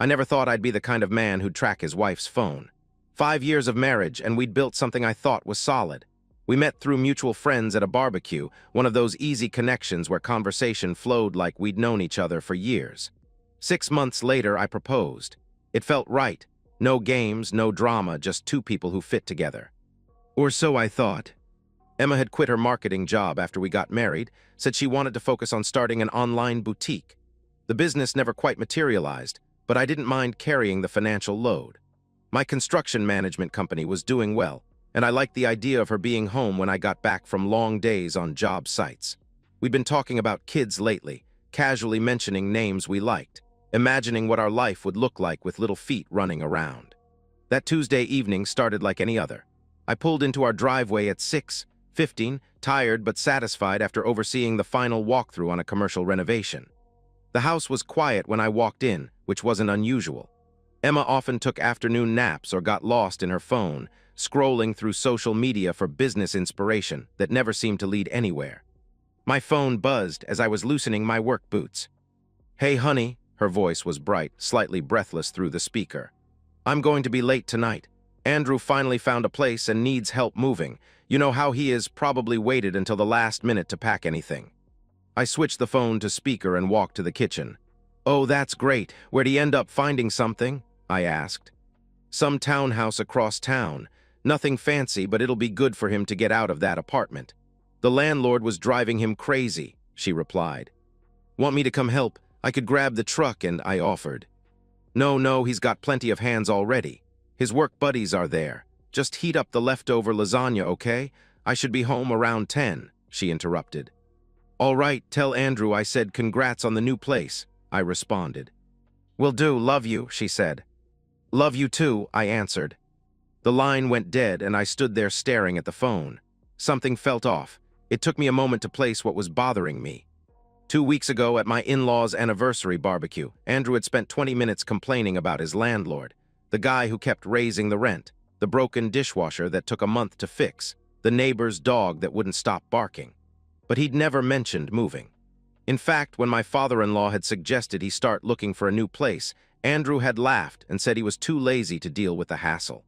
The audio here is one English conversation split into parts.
I never thought I'd be the kind of man who'd track his wife's phone. 5 years of marriage, and we'd built something I thought was solid. We met through mutual friends at a barbecue, one of those easy connections where conversation flowed like we'd known each other for years. 6 months later, I proposed. It felt right. No games, no drama, just two people who fit together. Or so I thought. Emma had quit her marketing job after we got married, said she wanted to focus on starting an online boutique. The business never quite materialized, but I didn't mind carrying the financial load. My construction management company was doing well, and I liked the idea of her being home when I got back from long days on job sites. We'd been talking about kids lately, casually mentioning names we liked, imagining what our life would look like with little feet running around. That Tuesday evening started like any other. I pulled into our driveway at 6:15, tired but satisfied after overseeing the final walkthrough on a commercial renovation. The house was quiet when I walked in, which wasn't unusual. Emma often took afternoon naps or got lost in her phone, scrolling through social media for business inspiration that never seemed to lead anywhere. My phone buzzed as I was loosening my work boots. "Hey, honey," her voice was bright, slightly breathless through the speaker. "I'm going to be late tonight. Andrew finally found a place and needs help moving. You know how he is, probably waited until the last minute to pack anything." I switched the phone to speaker and walked to the kitchen. "Oh, that's great. Where'd he end up finding something?" I asked. "Some townhouse across town. Nothing fancy, but it'll be good for him to get out of that apartment. The landlord was driving him crazy," she replied. "Want me to come help? I could grab the truck," and I offered. No, he's got plenty of hands already. His work buddies are there. Just heat up the leftover lasagna, okay? I should be home around 10, she interrupted. "All right, tell Andrew I said congrats on the new place," I responded. "Will do, love you," she said. "Love you too," I answered. The line went dead, and I stood there staring at the phone. Something felt off. It took me a moment to place what was bothering me. 2 weeks ago at my in-laws' anniversary barbecue, Andrew had spent 20 minutes complaining about his landlord, the guy who kept raising the rent, the broken dishwasher that took a month to fix, the neighbor's dog that wouldn't stop barking. But he'd never mentioned moving. In fact, when my father-in-law had suggested he start looking for a new place, Andrew had laughed and said he was too lazy to deal with the hassle.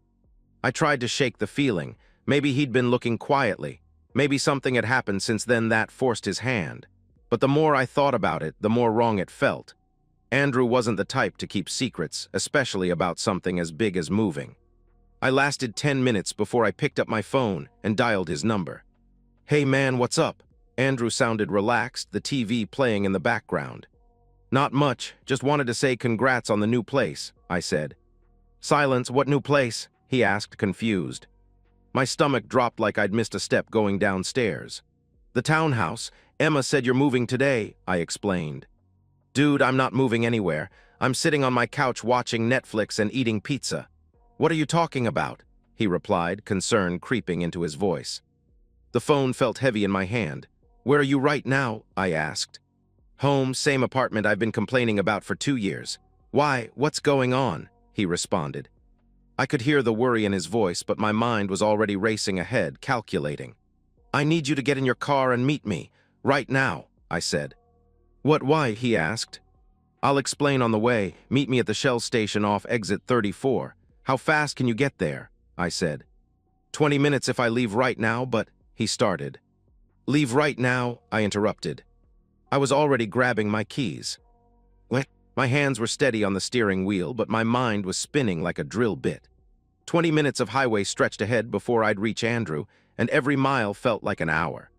I tried to shake the feeling. Maybe he'd been looking quietly. Maybe something had happened since then that forced his hand. But the more I thought about it, the more wrong it felt. Andrew wasn't the type to keep secrets, especially about something as big as moving. I lasted 10 minutes before I picked up my phone and dialed his number. "Hey man, what's up?" Andrew sounded relaxed, the TV playing in the background. "Not much, just wanted to say congrats on the new place," I said. "Silence, what new place?" he asked, confused. My stomach dropped like I'd missed a step going downstairs. "The townhouse. Emma said you're moving today," I explained. "Dude, I'm not moving anywhere. I'm sitting on my couch watching Netflix and eating pizza." "What are you talking about?" he replied, concern creeping into his voice. The phone felt heavy in my hand. "Where are you right now?" I asked. "Home, same apartment I've been complaining about for 2 years. Why, what's going on?" he responded. I could hear the worry in his voice, but my mind was already racing ahead, calculating. "I need you to get in your car and meet me. Right now," I said. "What, why?" he asked. "I'll explain on the way. Meet me at the Shell station off exit 34. How fast can you get there?" I said. 20 minutes if I leave right now, but," he started. "Leave right now," I interrupted. I was already grabbing my keys. What? My hands were steady on the steering wheel, but my mind was spinning like a drill bit. 20 minutes of highway stretched ahead before I'd reach Andrew, and every mile felt like an hour.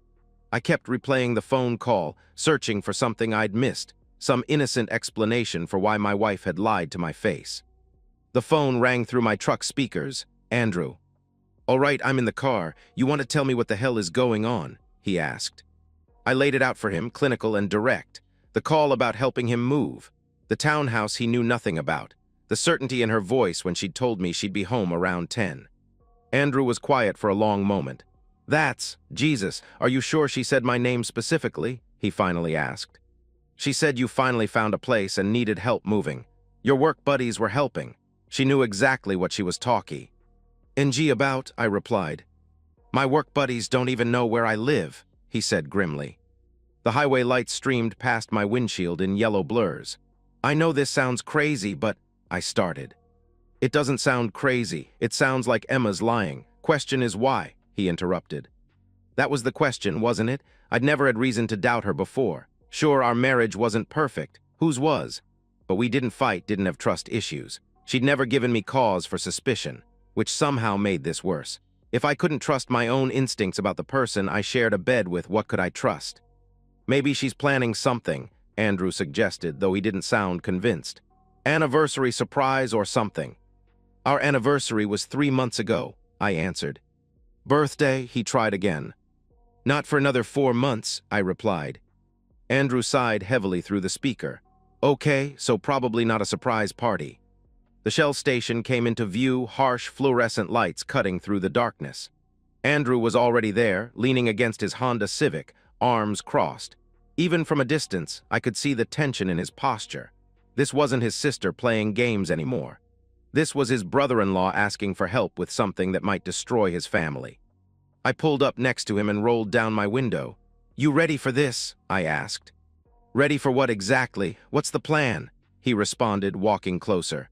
I kept replaying the phone call, searching for something I'd missed, some innocent explanation for why my wife had lied to my face. The phone rang through my truck speakers. "Andrew." "All right, I'm in the car. You want to tell me what the hell is going on?" he asked. I laid it out for him, clinical and direct. The call about helping him move. The townhouse he knew nothing about. The certainty in her voice when she'd told me she'd be home around 10. Andrew was quiet for a long moment. "That's Jesus. Are you sure she said my name specifically?" he finally asked. "She said you finally found a place and needed help moving. Your work buddies were helping. She knew exactly what she was talking." "NG about," I replied. "My work buddies don't even know where I live," he said grimly. The highway lights streamed past my windshield in yellow blurs. "I know this sounds crazy, but I started. It doesn't sound crazy. It sounds like Emma's lying. Question is why, he interrupted. That was the question, wasn't it? I'd never had reason to doubt her before. Sure, our marriage wasn't perfect. Whose was? But we didn't fight, didn't have trust issues. She'd never given me cause for suspicion, which somehow made this worse. If I couldn't trust my own instincts about the person I shared a bed with, what could I trust? Maybe she's planning something, Andrew suggested, though he didn't sound convinced. Anniversary surprise or something. Our anniversary was 3 months ago, I answered. Birthday, he tried again. Not for another 4 months, I replied. Andrew sighed heavily through the speaker. Okay, so probably not a surprise party. The Shell station came into view, harsh fluorescent lights cutting through the darkness. Andrew was already there, leaning against his Honda Civic, arms crossed. Even from a distance, I could see the tension in his posture. This wasn't his sister playing games anymore. This was his brother-in-law asking for help with something that might destroy his family. I pulled up next to him and rolled down my window. You ready for this? I asked. Ready for what exactly? What's the plan? He responded, walking closer.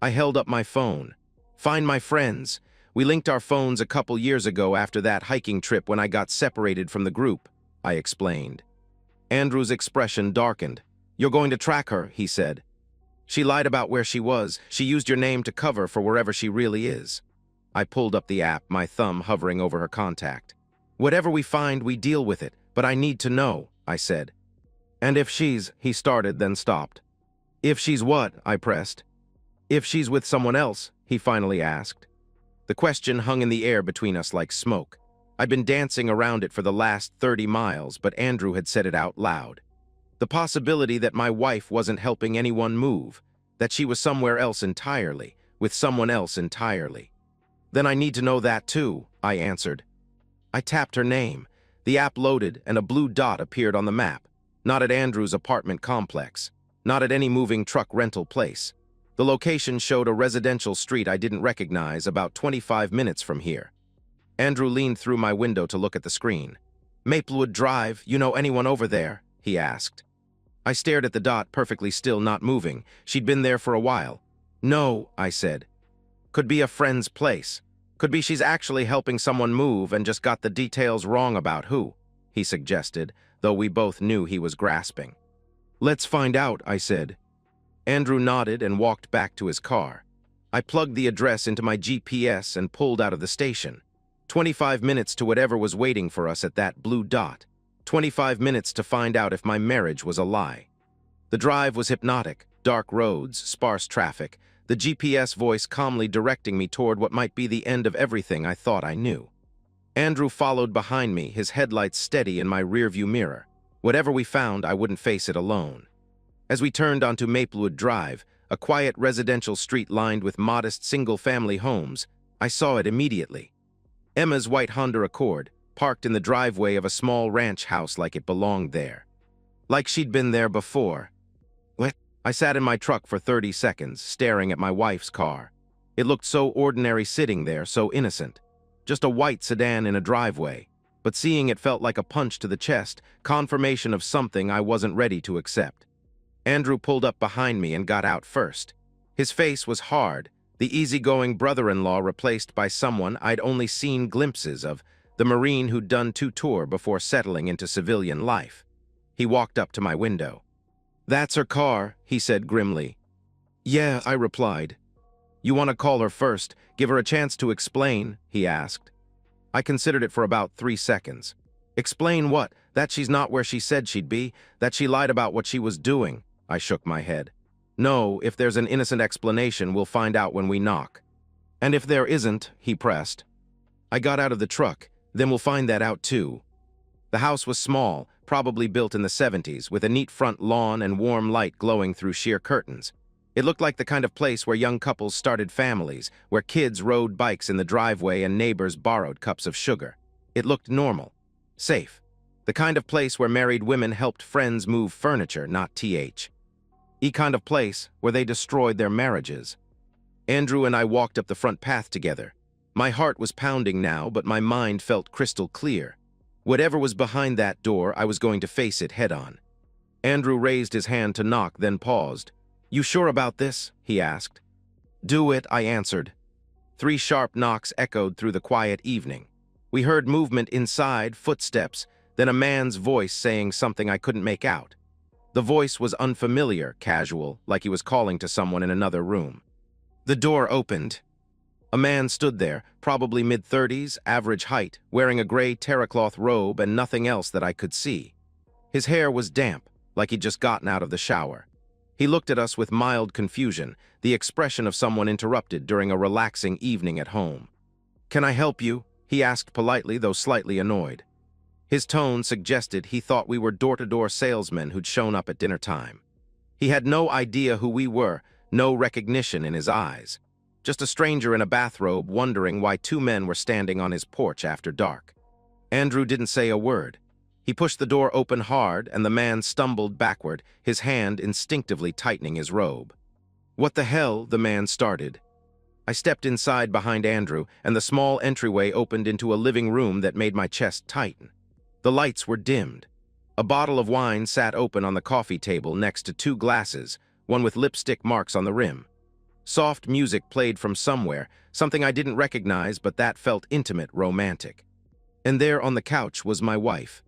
I held up my phone. Find my friends. We linked our phones a couple years ago after that hiking trip when I got separated from the group, I explained. Andrew's expression darkened. You're going to track her, he said. She lied about where she was. She used your name to cover for wherever she really is. I pulled up the app, my thumb hovering over her contact. Whatever we find, we deal with it, but I need to know, I said. And if she's, he started, then stopped. If she's what? I pressed. If she's with someone else, he finally asked. The question hung in the air between us like smoke. I'd been dancing around it for the last 30 miles, but Andrew had said it out loud. The possibility that my wife wasn't helping anyone move, that she was somewhere else entirely, with someone else entirely. Then I need to know that too, I answered. I tapped her name. The app loaded and a blue dot appeared on the map. Not at Andrew's apartment complex. Not at any moving truck rental place. The location showed a residential street I didn't recognize about 25 minutes from here. Andrew leaned through my window to look at the screen. Maplewood Drive, you know anyone over there? He asked. I stared at the dot, perfectly still, not moving. She'd been there for a while. No, I said. Could be a friend's place. Could be she's actually helping someone move and just got the details wrong about who, he suggested, though we both knew he was grasping. Let's find out, I said. Andrew nodded and walked back to his car. I plugged the address into my GPS and pulled out of the station. 25 minutes to whatever was waiting for us at that blue dot. 25 minutes to find out if my marriage was a lie. The drive was hypnotic, dark roads, sparse traffic, the GPS voice calmly directing me toward what might be the end of everything I thought I knew. Andrew followed behind me, his headlights steady in my rearview mirror. Whatever we found, I wouldn't face it alone. As we turned onto Maplewood Drive, a quiet residential street lined with modest single-family homes, I saw it immediately. Emma's white Honda Accord, parked in the driveway of a small ranch house like it belonged there. Like she'd been there before. What? I sat in my truck for 30 seconds, staring at my wife's car. It looked so ordinary sitting there, so innocent. Just a white sedan in a driveway. But seeing it felt like a punch to the chest, confirmation of something I wasn't ready to accept. Andrew pulled up behind me and got out first. His face was hard, the easygoing brother-in-law replaced by someone I'd only seen glimpses of, the Marine who'd done 2 tours before settling into civilian life. He walked up to my window. That's her car, he said grimly. Yeah, I replied. You want to call her first, give her a chance to explain, he asked. I considered it for about 3 seconds. Explain what? That she's not where she said she'd be, that she lied about what she was doing. I shook my head. No, if there's an innocent explanation, we'll find out when we knock. And if there isn't, he pressed. I got out of the truck, then we'll find that out too. The house was small, probably built in the 70s, with a neat front lawn and warm light glowing through sheer curtains. It looked like the kind of place where young couples started families, where kids rode bikes in the driveway and neighbors borrowed cups of sugar. It looked normal, safe. The kind of place where married women helped friends move furniture, not TH. Kind of place where they destroyed their marriages. Andrew and I walked up the front path together. My heart was pounding now, but my mind felt crystal clear. Whatever was behind that door, I was going to face it head-on. Andrew raised his hand to knock, then paused. "You sure about this?" he asked. "Do it," I answered. 3 sharp knocks echoed through the quiet evening. We heard movement inside, footsteps, then a man's voice saying something I couldn't make out. The voice was unfamiliar, casual, like he was calling to someone in another room. The door opened. A man stood there, probably mid-30s, average height, wearing a gray terracloth robe and nothing else that I could see. His hair was damp, like he'd just gotten out of the shower. He looked at us with mild confusion, the expression of someone interrupted during a relaxing evening at home. "Can I help you?" he asked politely, though slightly annoyed. His tone suggested he thought we were door-to-door salesmen who'd shown up at dinner time. He had no idea who we were, no recognition in his eyes. Just a stranger in a bathrobe wondering why 2 men were standing on his porch after dark. Andrew didn't say a word. He pushed the door open hard, and the man stumbled backward, his hand instinctively tightening his robe. "What the hell?" the man started. I stepped inside behind Andrew, and the small entryway opened into a living room that made my chest tighten. The lights were dimmed. A bottle of wine sat open on the coffee table next to 2 glasses, one with lipstick marks on the rim. Soft music played from somewhere, something I didn't recognize, but that felt intimate, romantic. And there on the couch was my wife.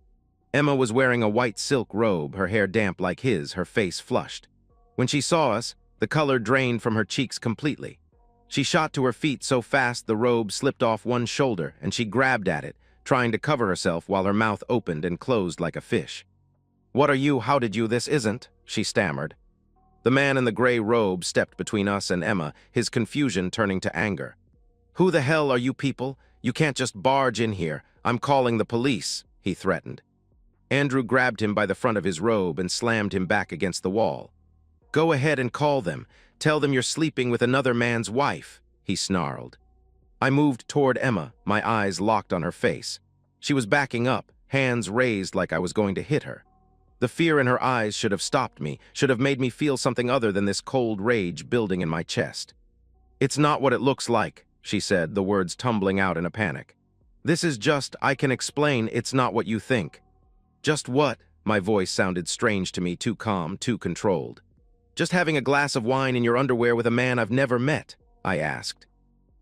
Emma was wearing a white silk robe, her hair damp like his, her face flushed. When she saw us, the color drained from her cheeks completely. She shot to her feet so fast the robe slipped off one shoulder, and she grabbed at it, trying to cover herself while her mouth opened and closed like a fish. "What are you? How did you? This isn't," she stammered. The man in the gray robe stepped between us and Emma, his confusion turning to anger. "Who the hell are you people? You can't just barge in here. I'm calling the police," he threatened. Andrew grabbed him by the front of his robe and slammed him back against the wall. "Go ahead and call them. Tell them you're sleeping with another man's wife," he snarled. I moved toward Emma, my eyes locked on her face. She was backing up, hands raised like I was going to hit her. The fear in her eyes should have stopped me, should have made me feel something other than this cold rage building in my chest. "It's not what it looks like," she said, the words tumbling out in a panic. "This is just, I can explain, it's not what you think." "Just what?" My voice sounded strange to me, too calm, too controlled. "Just having a glass of wine in your underwear with a man I've never met," I asked.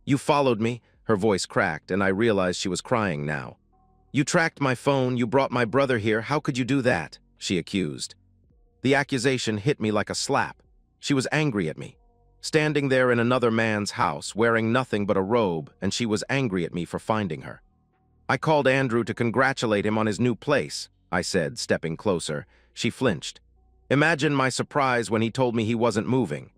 "You followed me," her voice cracked, and I realized she was crying now. "You tracked my phone, you brought my brother here, how could you do that?" she accused. The accusation hit me like a slap. She was angry at me. Standing there in another man's house, wearing nothing but a robe, and she was angry at me for finding her. "I called Andrew to congratulate him on his new place," I said, stepping closer. She flinched. Imagine my surprise when he told me he wasn't moving.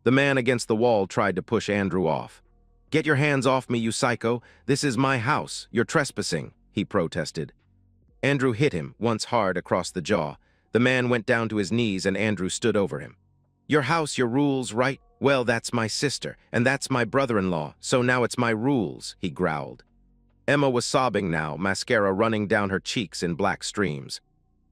The man against the wall tried to push Andrew off. "Get your hands off me, you psycho. This is my house. You're trespassing," he protested. Andrew hit him, once hard, across the jaw. The man went down to his knees and Andrew stood over him. "Your house, your rules, right? Well, that's my sister, and that's my brother-in-law, so now it's my rules," he growled. Emma was sobbing now, mascara running down her cheeks in black streams.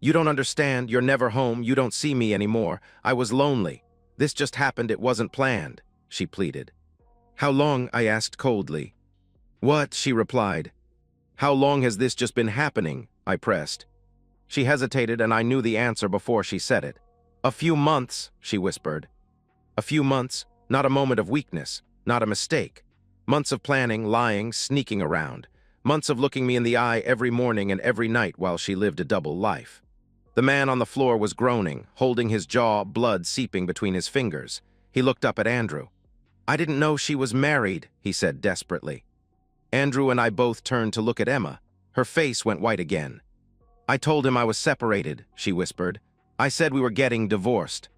"You don't understand. You're never home. You don't see me anymore. I was lonely. This just happened. It wasn't planned," she pleaded. "How long?" I asked coldly. "What?" she replied. "How long has this just been happening?" I pressed. She hesitated, and I knew the answer before she said it. "A few months," she whispered. "A few months, not a moment of weakness, not a mistake. Months of planning, lying, sneaking around. Months of looking me in the eye every morning and every night while she lived a double life." The man on the floor was groaning, holding his jaw, blood seeping between his fingers. He looked up at Andrew. "I didn't know she was married," he said desperately. Andrew and I both turned to look at Emma. Her face went white again. "I told him I was separated," she whispered. "I said we were getting divorced."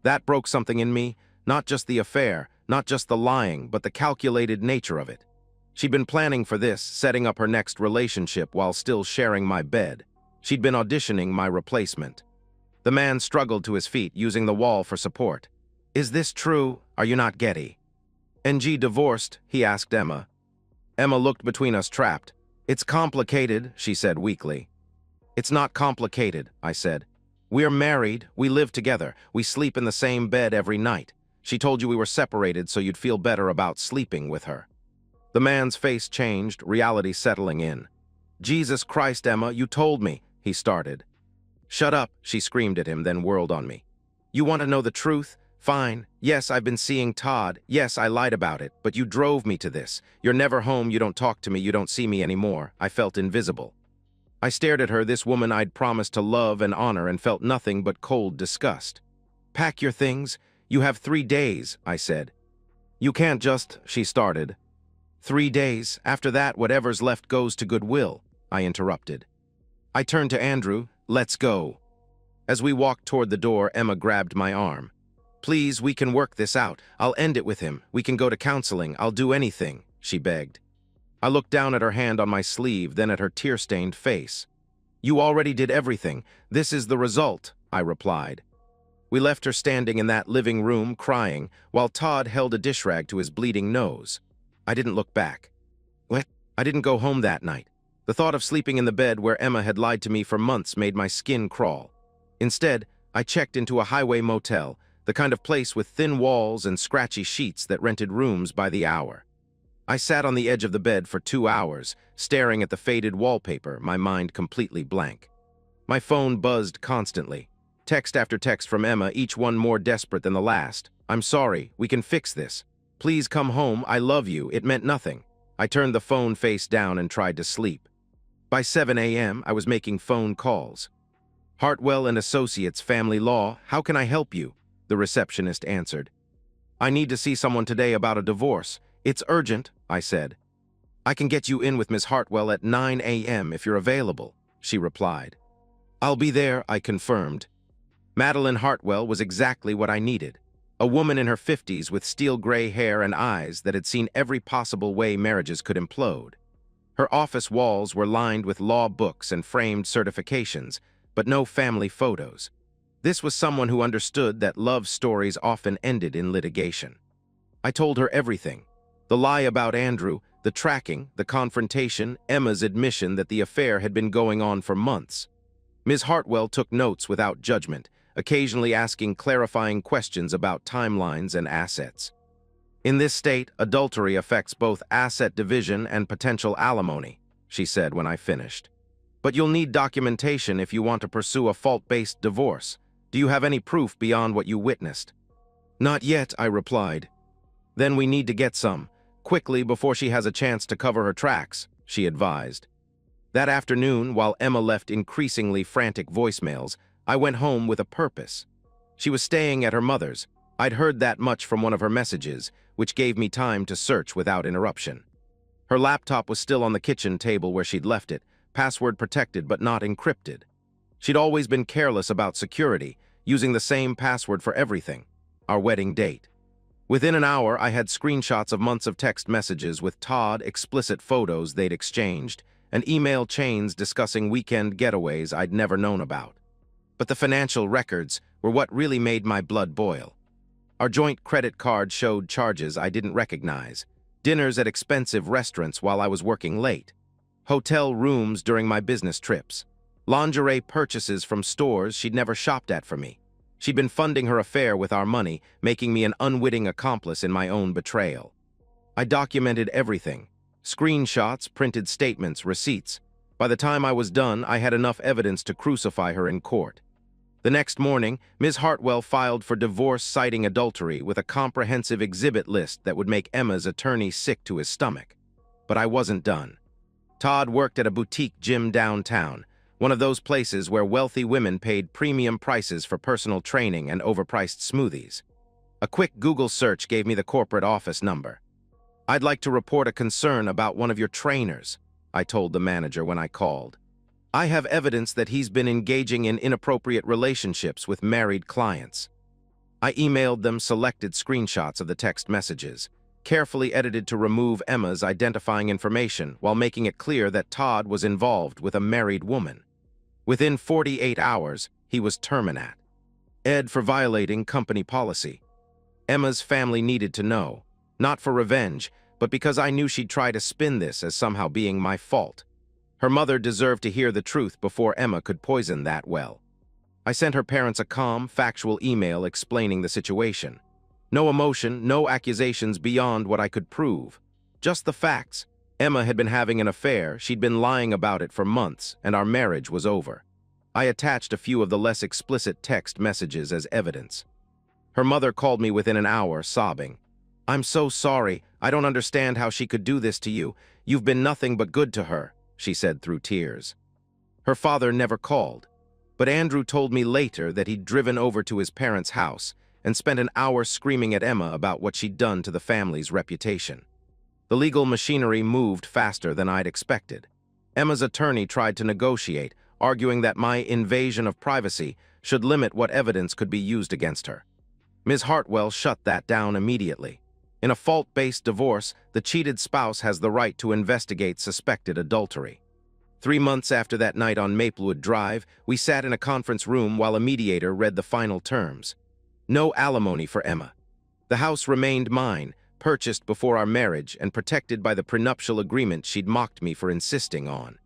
That broke something in me, not just the affair, not just the lying, but the calculated nature of it. She'd been planning for this, setting up her next relationship while still sharing my bed. She'd been auditioning my replacement. The man struggled to his feet, using the wall for support. "Is this true? Are you not Getty?" "NG divorced?" he asked Emma. Emma looked between us, trapped. "It's complicated," she said weakly. "It's not complicated," I said. "We're married, we live together, we sleep in the same bed every night. She told you we were separated so you'd feel better about sleeping with her." The man's face changed, reality settling in. "Jesus Christ, Emma, you told me," he started. "Shut up," she screamed at him, then whirled on me. "You want to know the truth? Fine. Yes, I've been seeing Todd. Yes, I lied about it, but you drove me to this. You're never home, you don't talk to me, you don't see me anymore. I felt invisible. I stared at her, this woman I'd promised to love and honor, and felt nothing but cold disgust. Pack your things. You have 3 days, I said. You can't just, she started. 3 days. After that, whatever's left goes to Goodwill, I interrupted. I turned to Andrew. Let's go. As we walked toward the door, Emma grabbed my arm. Please, we can work this out. I'll end it with him. We can go to counseling. I'll do anything, she begged. I looked down at her hand on my sleeve, then at her tear-stained face. You already did everything. This is the result, I replied. We left her standing in that living room, crying, while Todd held a dish rag to his bleeding nose. I didn't look back. What? I didn't go home that night. The thought of sleeping in the bed where Emma had lied to me for months made my skin crawl. Instead, I checked into a highway motel, the kind of place with thin walls and scratchy sheets that rented rooms by the hour. I sat on the edge of the bed for 2 hours, staring at the faded wallpaper, my mind completely blank. My phone buzzed constantly. Text after text from Emma, each one more desperate than the last. I'm sorry, we can fix this. Please come home, I love you, it meant nothing. I turned the phone face down and tried to sleep. By 7 a.m., I was making phone calls. Hartwell and Associates Family Law, how can I help you? The receptionist answered. I need to see someone today about a divorce. It's urgent, I said. I can get you in with Miss Hartwell at 9 a.m. if you're available, she replied. I'll be there, I confirmed. Madeline Hartwell was exactly what I needed. A woman in her 50s with steel gray hair and eyes that had seen every possible way marriages could implode. Her office walls were lined with law books and framed certifications, but no family photos. This was someone who understood that love stories often ended in litigation. I told her everything. The lie about Andrew, the tracking, the confrontation, Emma's admission that the affair had been going on for months. Ms. Hartwell took notes without judgment, occasionally asking clarifying questions about timelines and assets. In this state, adultery affects both asset division and potential alimony, she said when I finished. But you'll need documentation if you want to pursue a fault-based divorce. Do you have any proof beyond what you witnessed? Not yet, I replied. Then we need to get some, quickly before she has a chance to cover her tracks, she advised. That afternoon, while Emma left increasingly frantic voicemails, I went home with a purpose. She was staying at her mother's. I'd heard that much from one of her messages, which gave me time to search without interruption. Her laptop was still on the kitchen table where she'd left it, password protected but not encrypted. She'd always been careless about security, using the same password for everything, our wedding date. Within an hour, I had screenshots of months of text messages with Todd, explicit photos they'd exchanged, and email chains discussing weekend getaways I'd never known about. But the financial records were what really made my blood boil. Our joint credit card showed charges I didn't recognize, dinners at expensive restaurants while I was working late, hotel rooms during my business trips, lingerie purchases from stores she'd never shopped at for me. She'd been funding her affair with our money, making me an unwitting accomplice in my own betrayal. I documented everything. Screenshots, printed statements, receipts. By the time I was done, I had enough evidence to crucify her in court. The next morning, Ms. Hartwell filed for divorce citing adultery with a comprehensive exhibit list that would make Emma's attorney sick to his stomach. But I wasn't done. Todd worked at a boutique gym downtown, one of those places where wealthy women paid premium prices for personal training and overpriced smoothies. A quick Google search gave me the corporate office number. I'd like to report a concern about one of your trainers, I told the manager when I called. I have evidence that he's been engaging in inappropriate relationships with married clients. I emailed them selected screenshots of the text messages, carefully edited to remove Emma's identifying information while making it clear that Todd was involved with a married woman. Within 48 hours, he was terminated. Ed for violating company policy. Emma's family needed to know, not for revenge, but because I knew she'd try to spin this as somehow being my fault. Her mother deserved to hear the truth before Emma could poison that well. I sent her parents a calm, factual email explaining the situation. No emotion, no accusations beyond what I could prove. Just the facts. Emma had been having an affair, she'd been lying about it for months, and our marriage was over. I attached a few of the less explicit text messages as evidence. Her mother called me within an hour, sobbing. "I'm so sorry. I don't understand how she could do this to you. You've been nothing but good to her," she said through tears. Her father never called, but Andrew told me later that he'd driven over to his parents' house and spent an hour screaming at Emma about what she'd done to the family's reputation. The legal machinery moved faster than I'd expected. Emma's attorney tried to negotiate, arguing that my invasion of privacy should limit what evidence could be used against her. Ms. Hartwell shut that down immediately. In a fault-based divorce, the cheated spouse has the right to investigate suspected adultery. 3 months after that night on Maplewood Drive, we sat in a conference room while a mediator read the final terms. No alimony for Emma. The house remained mine, purchased before our marriage and protected by the prenuptial agreement she'd mocked me for insisting on.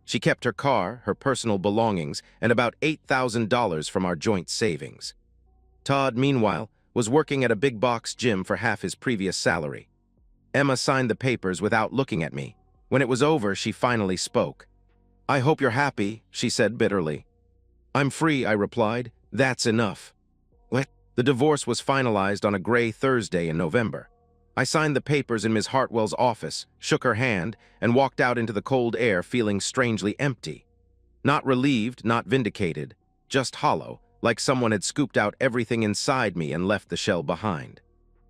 She kept her car, her personal belongings, and about $8,000 from our joint savings. Todd, meanwhile, was working at a big-box gym for half his previous salary. Emma signed the papers without looking at me. When it was over, she finally spoke. "I hope you're happy," she said bitterly. "I'm free," I replied. "That's enough." What? The divorce was finalized on a gray Thursday in November. I signed the papers in Ms. Hartwell's office, shook her hand, and walked out into the cold air feeling strangely empty. Not relieved, not vindicated, just hollow, like someone had scooped out everything inside me and left the shell behind.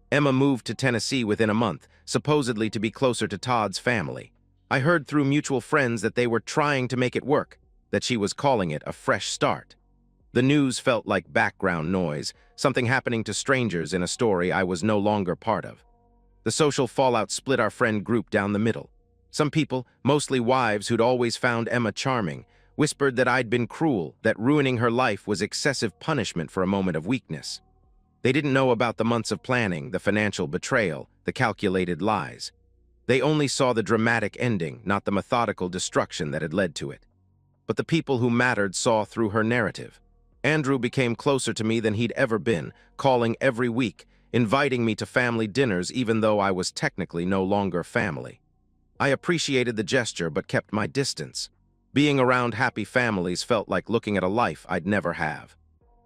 Emma moved to Tennessee within a month, supposedly to be closer to Todd's family. I heard through mutual friends that they were trying to make it work, that she was calling it a fresh start. The news felt like background noise, something happening to strangers in a story I was no longer part of. The social fallout split our friend group down the middle. Some people, mostly wives who'd always found Emma charming, whispered that I'd been cruel, that ruining her life was excessive punishment for a moment of weakness. They didn't know about the months of planning, the financial betrayal, the calculated lies. They only saw the dramatic ending, not the methodical destruction that had led to it. But the people who mattered saw through her narrative. Andrew became closer to me than he'd ever been, calling every week, inviting me to family dinners even though I was technically no longer family. I appreciated the gesture but kept my distance. Being around happy families felt like looking at a life I'd never have.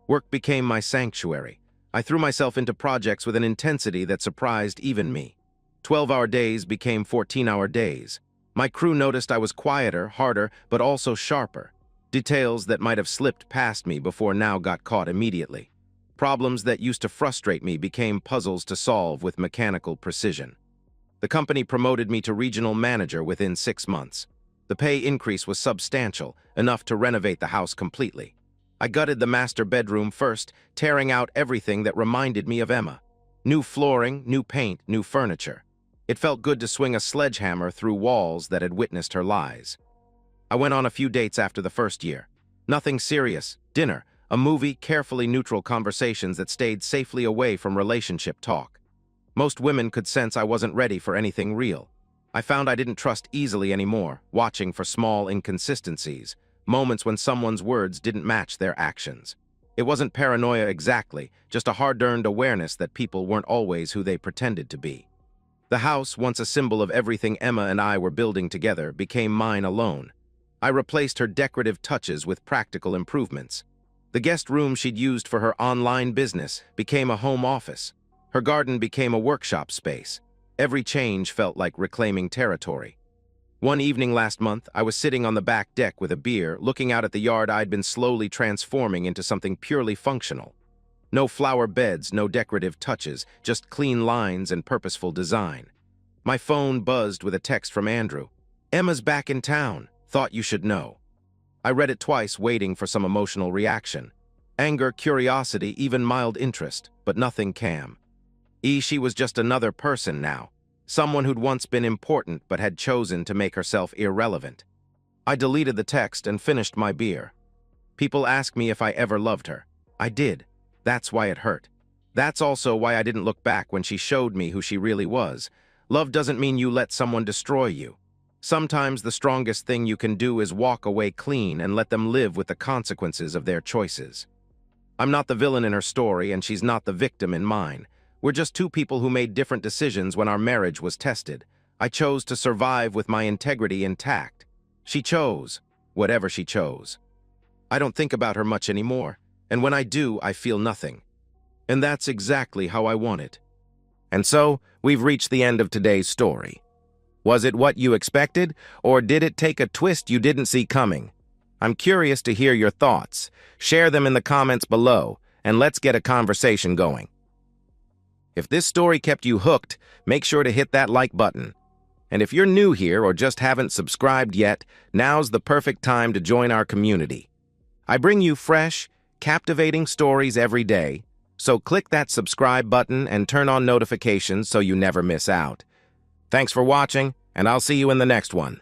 Work became my sanctuary. I threw myself into projects with an intensity that surprised even me. 12-hour days became 14-hour days. My crew noticed I was quieter, harder, but also sharper. Details that might have slipped past me before now got caught immediately. Problems that used to frustrate me became puzzles to solve with mechanical precision. The company promoted me to regional manager within 6 months. The pay increase was substantial, enough to renovate the house completely. I gutted the master bedroom first, tearing out everything that reminded me of Emma. New flooring, new paint, new furniture. It felt good to swing a sledgehammer through walls that had witnessed her lies. I went on a few dates after the first year. Nothing serious, dinner, a movie, carefully neutral conversations that stayed safely away from relationship talk. Most women could sense I wasn't ready for anything real. I found I didn't trust easily anymore, watching for small inconsistencies, moments when someone's words didn't match their actions. It wasn't paranoia exactly, just a hard-earned awareness that people weren't always who they pretended to be. The house, once a symbol of everything Emma and I were building together, became mine alone. I replaced her decorative touches with practical improvements. The guest room she'd used for her online business became a home office. Her garden became a workshop space. Every change felt like reclaiming territory. One evening last month, I was sitting on the back deck with a beer, looking out at the yard I'd been slowly transforming into something purely functional. No flower beds, no decorative touches, just clean lines and purposeful design. My phone buzzed with a text from Andrew. "Emma's back in town. Thought you should know." I read it twice, waiting for some emotional reaction. Anger, curiosity, even mild interest, but nothing calm. She was just another person now. Someone who'd once been important but had chosen to make herself irrelevant. I deleted the text and finished my beer. People ask me if I ever loved her. I did. That's why it hurt. That's also why I didn't look back when she showed me who she really was. Love doesn't mean you let someone destroy you. Sometimes the strongest thing you can do is walk away clean and let them live with the consequences of their choices. I'm not the villain in her story, and she's not the victim in mine. We're just two people who made different decisions when our marriage was tested. I chose to survive with my integrity intact. She chose, whatever she chose. I don't think about her much anymore, and when I do, I feel nothing. And that's exactly how I want it. And so, we've reached the end of today's story. Was it what you expected, or did it take a twist you didn't see coming? I'm curious to hear your thoughts. Share them in the comments below, and let's get a conversation going. If this story kept you hooked, make sure to hit that like button. And if you're new here or just haven't subscribed yet, now's the perfect time to join our community. I bring you fresh, captivating stories every day, so click that subscribe button and turn on notifications so you never miss out. Thanks for watching, and I'll see you in the next one.